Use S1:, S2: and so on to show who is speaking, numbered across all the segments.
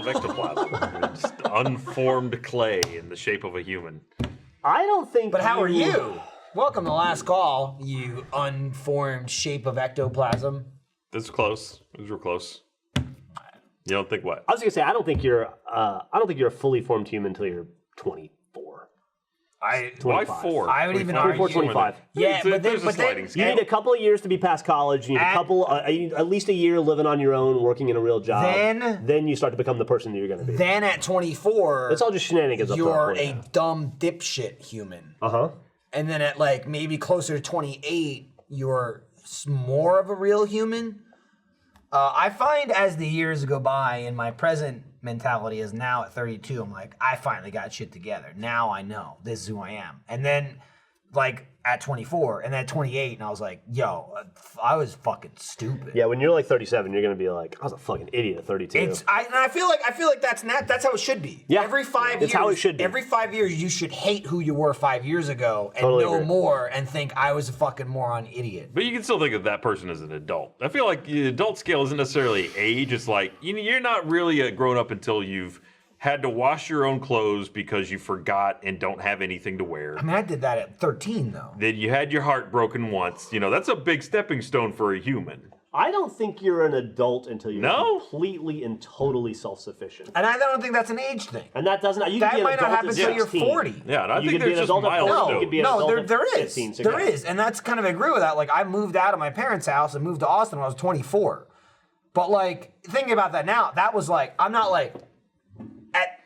S1: of ectoplasm. Just unformed clay in the shape of a human.
S2: I don't think.
S3: But how are you? Welcome to Last Call, you unformed shape of ectoplasm.
S1: This is close. These were close. You don't think what?
S2: I was gonna say I don't think you're a fully formed human until you're 24.
S1: Why
S2: 25.
S1: 4?
S3: I would even
S2: 24,
S3: argue.
S2: 25.
S3: Yeah, but
S1: there's a
S3: then
S1: sliding
S2: You
S1: scale.
S2: need a couple of years to be past college. You need at least a year living on your own, working in a real job. Then you start to become the person that you're going to be.
S3: then at 24,
S2: It's all just shenanigans. Up to that
S3: you're
S2: point.
S3: a dumb dipshit human. And then at like maybe closer to 28, you're more of a real human. I find as the years go by, and my present mentality is now at 32, I'm like, I finally got shit together. Now I know this is who I am. And then like at 24 and at 28, and I was like, yo, I was fucking stupid.
S2: Yeah, when you're like 37, you're going to be like, I was a fucking idiot at 32.
S3: I feel like that's how it should be.
S2: Yeah.
S3: Every 5 years.
S2: It's how it should be.
S3: Every 5 years, you should hate who you were 5 years ago and
S2: Totally
S3: know
S2: agree.
S3: more and think I was a fucking moron idiot.
S1: But you can still think of that person as an adult. I feel like the adult scale isn't necessarily age. It's like you're not really a grown up until you've had to wash your own clothes because you forgot and don't have anything to wear.
S3: I mean, I did that at 13 though.
S1: Then you had your heart broken once. That's a big stepping stone for a human.
S2: I don't think you're an adult until you're
S1: No?
S2: completely and totally self-sufficient.
S3: And I don't think that's an age thing.
S2: And that doesn't. You can
S3: That
S2: be an
S3: might not
S2: adult
S3: happen
S2: at
S3: until you're
S2: 16.
S3: 40.
S1: Yeah, and I
S2: You
S1: think
S2: could be
S1: there's
S2: an
S1: just
S2: adult at
S1: miles
S2: 40.
S1: to
S2: You could be an
S3: No,
S2: adult at
S3: there is.
S2: 15, so
S3: There
S2: yeah.
S3: is. And that's kind of, I agree with that. Like, I moved out of my parents' house and moved to Austin when I was 24. But, like, thinking about that now, that was like, I'm not like,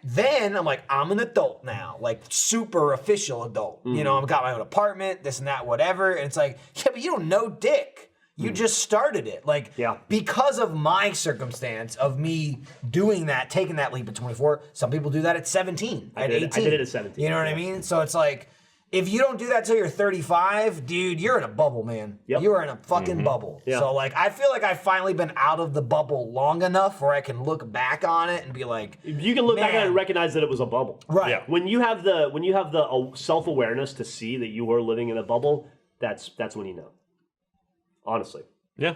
S3: then I'm like, I'm an adult now, like super official adult. I've got my own apartment, this and that, whatever. And it's like, yeah, but you don't know dick. You just started it. Like, because of my circumstance of me doing that, taking that leap at 24, some people do that at 17, at 18.
S2: I did it at 17.
S3: You know what I mean? So it's like, if you don't do that till you're 35, dude, you're in a bubble, man.
S2: Yep.
S3: You are in a fucking bubble.
S2: Yeah.
S3: So like, I feel like I've finally been out of the bubble long enough where I can look back on it and be like,
S2: You can look back at it and recognize that it was a bubble.
S3: right.
S1: Yeah.
S2: When you have the self-awareness to see that you were living in a bubble, that's when you know. Honestly.
S1: Yeah.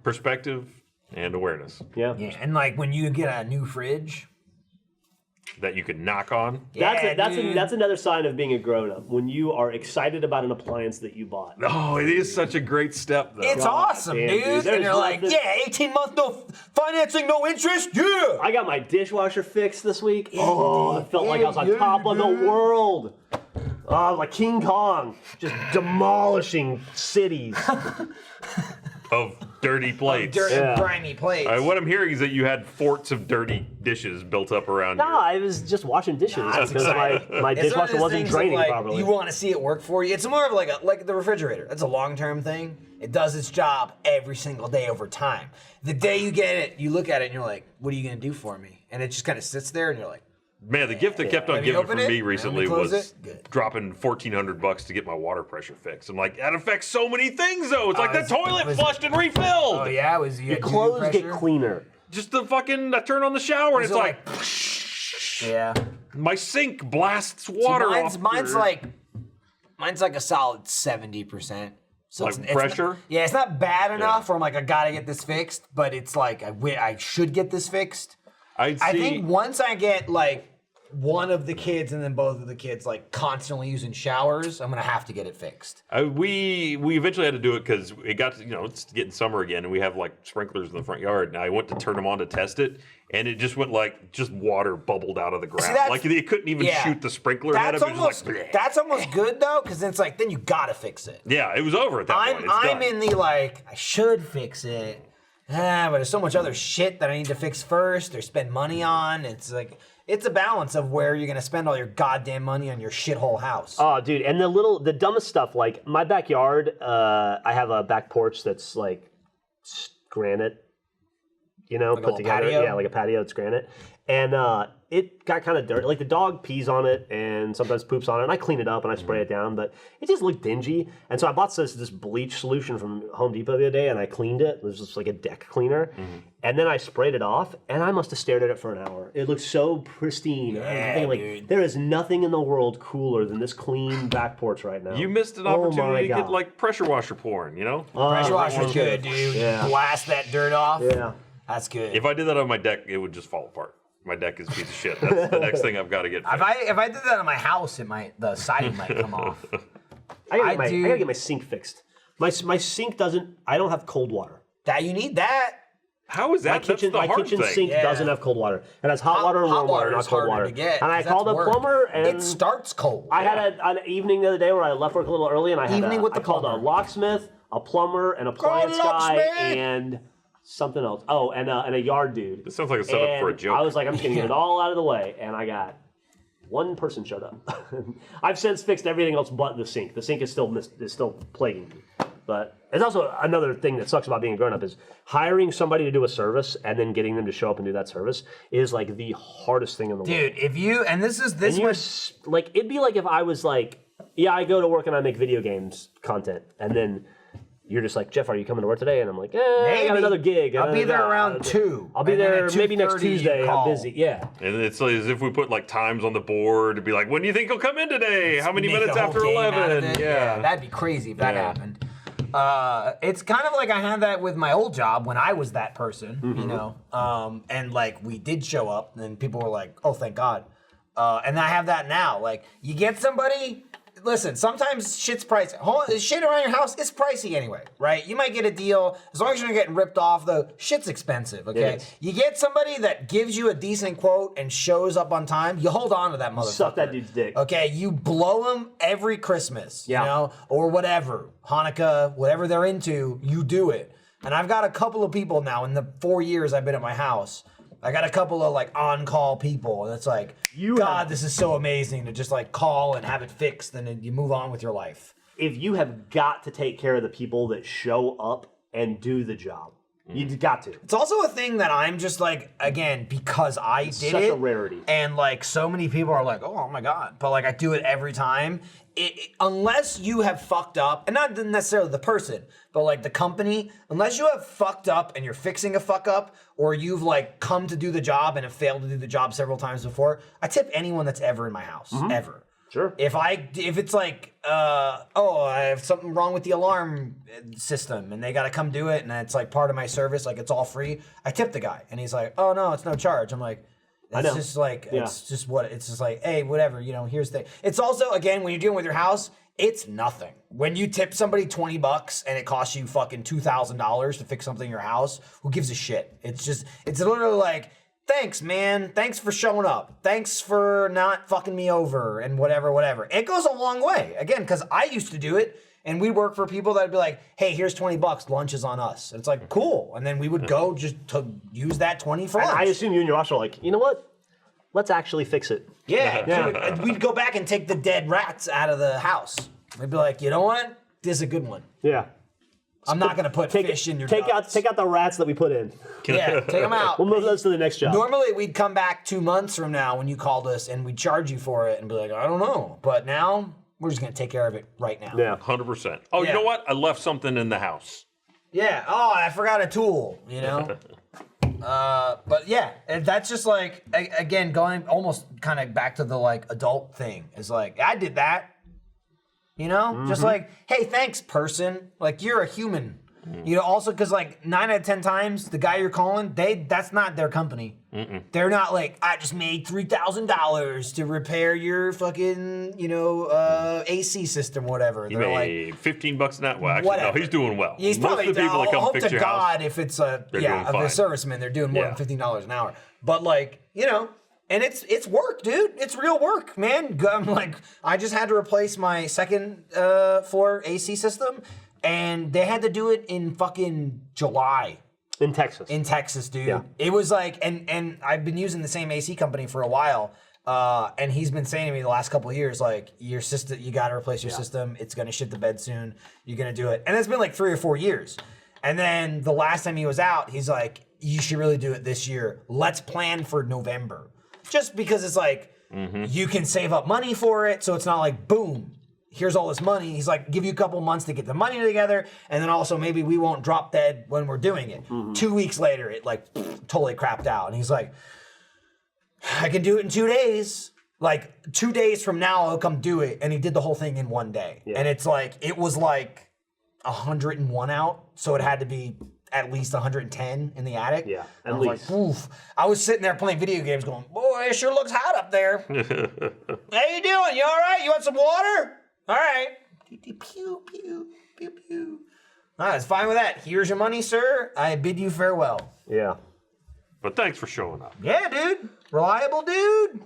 S1: Perspective and awareness
S2: Yeah.
S3: Yeah, and like when you get a new fridge,
S1: that you could knock on.
S2: That's another sign of being a grown-up. When you are excited about an appliance that you bought.
S1: Oh, it is such a great step, though.
S3: it's
S2: God
S3: awesome,
S2: damn,
S3: dude.
S2: dude.
S3: And
S2: There's
S3: you're like,
S2: nothing-
S3: 18 months, no financing, no interest, yeah.
S2: I got my dishwasher fixed this week. Oh, I felt like I was on
S3: Yeah,
S2: top of the
S3: dude.
S2: world. Oh, like King Kong, just demolishing cities.
S1: Of dirty plates.
S3: Dirty,
S2: Yeah.
S3: grimy plates.
S1: What I'm hearing is that you had forts of dirty dishes built up around
S2: No,
S1: you.
S2: I was just washing dishes
S3: That's
S2: because my
S3: It's one of
S2: dishwasher
S3: those
S2: wasn't
S3: things that,
S2: draining
S3: like,
S2: properly.
S3: You want to see it work for you. It's more of like the refrigerator. That's a long-term thing. It does its job every single day over time. The day you get it, you look at it and you're like, what are you going to do for me? And it just kind of sits there and you're like,
S1: Man, the gift that kept on
S3: Have you
S1: giving for
S3: opened
S1: me
S3: it?
S1: recently
S3: Let me close
S1: was
S3: it? Good.
S1: dropping $1,400 to get my water pressure fixed. I'm like, that affects so many things, though. It's like the
S3: it's-
S1: toilet
S3: was-
S1: flushed and refilled.
S3: oh yeah, it was you
S2: Your
S3: had
S2: clothes
S3: dew
S2: get
S3: pressure?
S2: cleaner.
S1: Just the fucking, I turn on the shower and
S3: Was
S1: it's
S3: it
S1: like,
S3: Yeah.
S1: my sink blasts water
S3: mine's,
S1: off.
S3: mine's
S1: your-
S3: like a solid 70%. So
S1: Like
S3: it's
S1: pressure?
S3: Yeah, it's not bad enough where I'm like, I gotta get this fixed, but it's like, I should get this fixed.
S1: I
S3: I think once I get like one of the kids and then both of the kids like constantly using showers, I'm gonna have to get it fixed.
S1: We eventually had to do it because it got to, it's getting summer again and we have like sprinklers in the front yard. And I went to turn them on to test it and it just went like just water bubbled out of the ground.
S3: that's-
S1: Like it couldn't even
S3: yeah.
S1: shoot the sprinkler head
S3: That's
S1: up. It was
S3: almost
S1: just like,
S3: that's almost good though, because it's like then you gotta fix it.
S1: yeah, it was over at that point. It's
S3: I'm
S1: done.
S3: in the like I should fix it, but there's so much other shit that I need to fix first or spend money on. It's like it's a balance of where you're gonna spend all your goddamn money on your shithole house.
S2: Oh, dude, and the dumbest stuff, like my backyard, I have a back porch that's like granite,
S3: Like a
S2: put
S3: little
S2: together.
S3: patio?
S2: Yeah, like a patio, it's granite. And it got kind of dirty. Like the dog pees on it and sometimes poops on it, and I clean it up and I spray it down, but it just looked dingy. And so I bought this bleach solution from Home Depot the other day, and I cleaned it. It was just like a deck cleaner. And then I sprayed it off, and I must have stared at it for an hour. It looked so pristine. I was thinking, like,
S3: dude.
S2: there is nothing in the world cooler than this clean back porch right now.
S1: You missed an
S2: Oh
S1: opportunity
S2: my
S1: to get
S2: God.
S1: like pressure washer pouring,
S3: Pressure washer's good, dude.
S2: Yeah.
S3: Blast that dirt off.
S2: Yeah.
S3: That's good.
S1: If I did that on my deck, it would just fall apart. My deck is a piece of shit. That's the next thing I've got to get fixed.
S3: If I did that in my house, the siding might come off.
S2: I gotta get my sink fixed. My sink doesn't. I don't have cold water.
S3: That you need that.
S1: How is that?
S2: My kitchen sink doesn't have cold water. It has hot water and warm water, not cold water.
S3: To get,
S2: and I called a plumber, and
S3: it starts cold.
S2: I had an evening the other day where I left work a little early, and I called a locksmith, a plumber, an appliance guy, and something else. Oh, and a yard dude.
S1: This sounds like a setup for a joke.
S2: I was like, I'm just gonna get it all out of the way, and I got one person showed up. I've since fixed everything else but the sink. The sink is still plaguing me. But it's also another thing that sucks about being a grown-up is hiring somebody to do a service and then getting them to show up and do that service is like the hardest thing in the world.
S3: Dude, if you
S2: like it'd be like if I was like, yeah, I go to work and I make video games content, and then you're just like, Jeff, are you coming to work today? And I'm like, I got another gig.
S3: I'll be there around 2.
S2: I'll be there maybe next Tuesday. I'm busy. Yeah.
S1: And it's like as if we put like times on the board to be like, when do you think he'll come in today? How many minutes after 11?
S3: Yeah, that'd be crazy if that happened. It's kind of like I had that with my old job when I was that person, you know, and like we did show up and people were like, oh, thank God. And I have that now. Like you get somebody, listen, sometimes shit's pricey. Shit around your house is pricey anyway, right? You might get a deal. As long as you're not getting ripped off though, shit's expensive, okay? You get somebody that gives you a decent quote and shows up on time, you hold on to that motherfucker.
S2: Suck that dude's dick.
S3: Okay, you blow them every Christmas, you know, or whatever, Hanukkah, whatever they're into, you do it. And I've got a couple of people now in the 4 years I've been at my house. I got a couple of like on-call people, and it's like, this is so amazing to just like call and have it fixed, and then you move on with your life.
S2: If you have got to take care of the people that show up and do the job, you've got to.
S3: It's also a thing that I'm just like, again, because I did it.
S2: Such a rarity.
S3: And like so many people are like, oh my God. But like I do it every time. Unless you have fucked up, and not necessarily the person, but like the company, unless you have fucked up and you're fixing a fuck up, or you've like come to do the job and have failed to do the job several times before, I tip anyone that's ever in my house, ever.
S2: Sure.
S3: If it's like, I have something wrong with the alarm system and they got to come do it and it's like part of my service, like it's all free, I tip the guy and he's like, oh no, it's no charge. I'm like, it's just like, it's just like, hey, whatever, you know, here's the thing. It's also, again, when you're dealing with your house, it's nothing. When you tip somebody $20 and it costs you fucking $2,000 to fix something in your house, who gives a shit? It's literally like, thanks, man. Thanks for showing up. Thanks for not fucking me over and whatever. It goes a long way. Again, because I used to do it and we'd work for people that'd be like, hey, here's $20. Lunch is on us. And it's like, cool. And then we would go just to use that 20 for lunch.
S2: I assume you and your boss are like, you know what? Let's actually fix it.
S3: Yeah. We'd go back and take the dead rats out of the house. We'd be like, you know what? This is a good one.
S2: Yeah.
S3: I'm not going to put fish in your nuts.
S2: Take out the rats that we put in.
S3: Yeah, take them out.
S2: We'll move those to the next job.
S3: Normally, we'd come back 2 months from now when you called us and we'd charge you for it and be like, I don't know. But now, we're just going to take care of it right now.
S2: Yeah.
S1: 100%. Oh, you know what? I left something in the house.
S3: Yeah. Oh, I forgot a tool, you know? But yeah, that's just like, again, going almost kind of back to the like adult thing. It's like, I did that. You know, just like, hey, thanks, person. Like, you're a human. You know, also because like 9 out of 10 times, the guy you're calling, that's not their company. They're not like, I just made $3,000 to repair your fucking, AC system, or whatever.
S1: He
S3: They're
S1: made
S3: like,
S1: $15 an hour. Well, actually, no, he's doing well.
S3: He's
S1: Most
S3: probably
S1: of the people that come
S3: hope
S1: fix
S3: to
S1: your
S3: God
S1: house,
S3: if it's a
S1: doing fine.
S3: serviceman, they're doing more than $15 an hour. But like, and it's work, dude. It's real work, man. I'm like, I just had to replace my second floor AC system, and they had to do it in fucking July.
S2: In Texas.
S3: In Texas, dude.
S2: Yeah.
S3: It was like, and I've been using the same AC company for a while, and he's been saying to me the last couple of years, like, your system, you got to replace your system. It's gonna shit the bed soon. You're gonna do it, and it's been like 3 or 4 years. And then the last time he was out, he's like, you should really do it this year. Let's plan for November. Just because it's like, you can save up money for it, so it's not like, boom, here's all this money. He's like, give you a couple months to get the money together, and then also maybe we won't drop dead when we're doing it. 2 weeks later, it like totally crapped out. And he's like, I can do it in 2 days. Like 2 days from now, I'll come do it. And he did the whole thing in 1 day. Yeah. And it's like, it was like 101 out, so it had to be at least 110 in the attic.
S2: Yeah,
S3: I
S2: at
S3: was
S2: least.
S3: like, oof. I was sitting there playing video games going, boy, it sure looks hot up there. How you doing? You all right? You want some water? All right. Pew, pew, pew, pew, pew. All right, it's fine with that. Here's your money, sir. I bid you farewell.
S2: Yeah.
S1: But thanks for showing up.
S3: Yeah, dude. Reliable dude.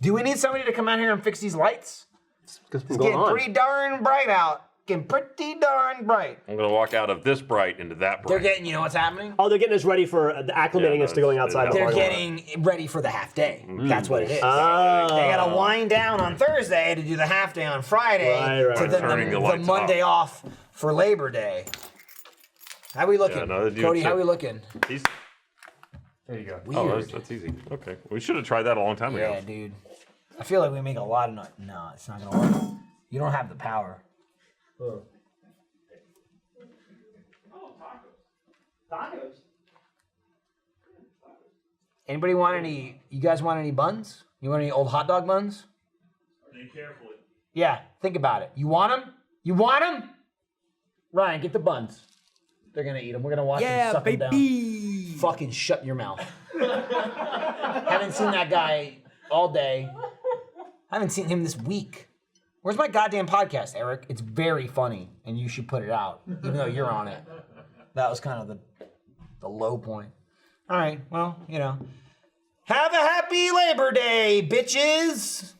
S3: Do we need somebody to come out here and fix these lights?
S2: It's
S3: It's getting pretty darn bright out. Getting pretty darn bright.
S1: I'm gonna walk out of this bright into that bright.
S3: They're getting, you know what's happening?
S2: Oh, they're getting us ready for acclimating us to going outside.
S3: They're
S2: the
S3: getting ready for the half day. That's what it is.
S2: Oh.
S3: They gotta wind down on Thursday to do the half day on Friday.
S2: Right.
S3: To then
S1: Turning the
S3: the
S1: lights
S3: Monday off for Labor Day. How we looking?
S1: no, they do
S3: Cody,
S1: too.
S3: how we looking?
S1: He's-
S2: There you go.
S1: Oh,
S3: Weird.
S1: that's easy. Okay, we should have tried that a long time ago.
S3: Yeah, dude. I feel like we make a lot of noise. No, it's not gonna work. You don't have the power.
S2: Tacos.
S3: Anybody want any? You guys want any buns? You want any old hot dog buns?
S1: Think carefully.
S3: Yeah, think about it. You want them? You want them? Ryan, get the buns. They're gonna eat them. We're gonna watch them suck them down. Fucking shut your mouth. Haven't seen that guy all day. Haven't seen him this week. Where's my goddamn podcast, Eric? It's very funny, and you should put it out, even though you're on it. That was kind of the low point. All right, well, you know. Have a happy Labor Day, bitches.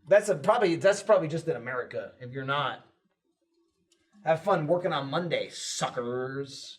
S3: That's probably just in America. If you're not, have fun working on Monday, suckers.